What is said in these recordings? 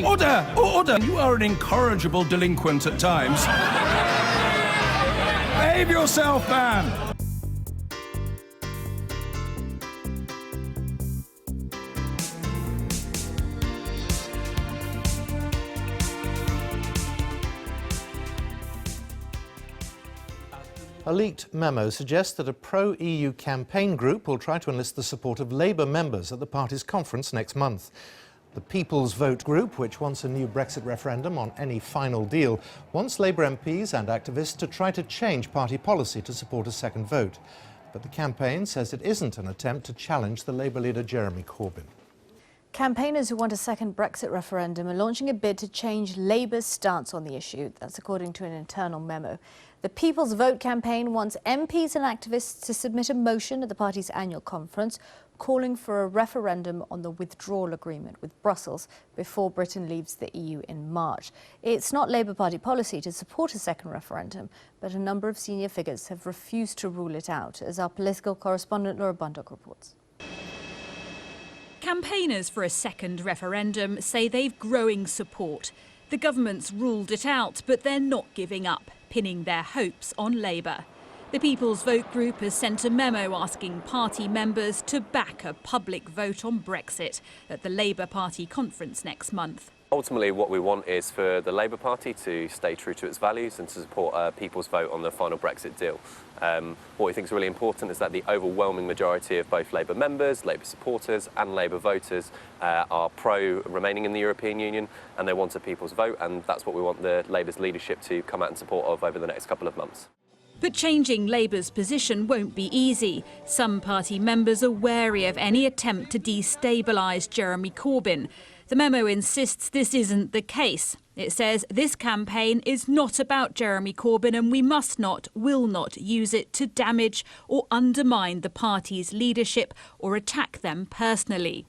Order! Order! You are an incorrigible delinquent at times. Behave yourself, man! A leaked memo suggests that a pro-EU campaign group will try to enlist the support of Labour members at the party's conference next month. The People's Vote group, which wants a new Brexit referendum on any final deal, wants Labour MPs and activists to try to change party policy to support a second vote. But the campaign says it isn't an attempt to challenge the Labour leader Jeremy Corbyn. Campaigners who want a second Brexit referendum are launching a bid to change Labour's stance on the issue. That's according to an internal memo. The People's Vote campaign wants MPs and activists to submit a motion at the party's annual conference calling for a referendum on the withdrawal agreement with Brussels before Britain leaves the EU in March. It's not Labour Party policy to support a second referendum, but a number of senior figures have refused to rule it out, as our political correspondent Laura Bundock reports. Campaigners for a second referendum say they've growing support. The government's ruled it out, but they're not giving up, pinning their hopes on Labour. The People's Vote group has sent a memo asking party members to back a public vote on Brexit at the Labour Party conference next month. Ultimately, what we want is for the Labour Party to stay true to its values and to support a People's Vote on the final Brexit deal. What we think is really important is that the overwhelming majority of both Labour members, Labour supporters and Labour voters are pro-remaining in the European Union, and they want a People's Vote, and that's what we want the Labour's leadership to come out in support of over the next couple of months. But changing Labour's position won't be easy. Some party members are wary of any attempt to destabilise Jeremy Corbyn. The memo insists this isn't the case. It says this campaign is not about Jeremy Corbyn and we must not, will not use it to damage or undermine the party's leadership or attack them personally.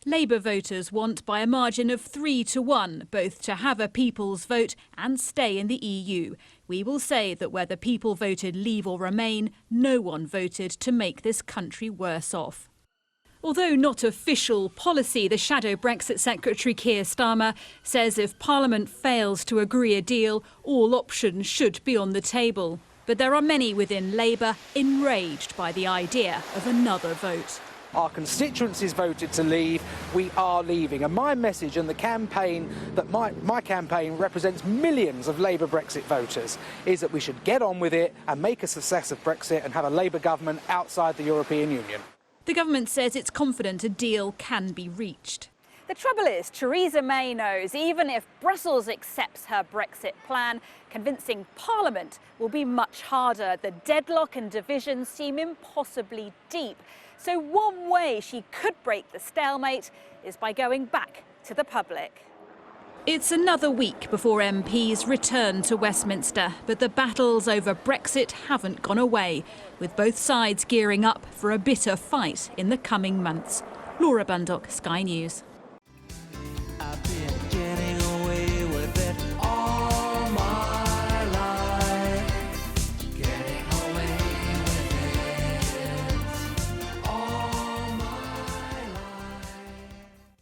Labour voters want by a margin of 3-1 both to have a People's Vote and stay in the EU. We will say that whether people voted leave or remain, no one voted to make this country worse off. Although not official policy, the shadow Brexit Secretary Keir Starmer says if Parliament fails to agree a deal, all options should be on the table. But there are many within Labour enraged by the idea of another vote. Our constituencies voted to leave, we are leaving. And my message and the campaign that my campaign represents millions of Labour Brexit voters is that we should get on with it and make a success of Brexit and have a Labour government outside the European Union. The government says it's confident a deal can be reached. The trouble is, Theresa May knows even if Brussels accepts her Brexit plan, convincing Parliament will be much harder. The deadlock and divisions seem impossibly deep. So one way she could break the stalemate is by going back to the public. It's another week before MPs return to Westminster, but the battles over Brexit haven't gone away, with both sides gearing up for a bitter fight in the coming months. Laura Bundock, Sky News.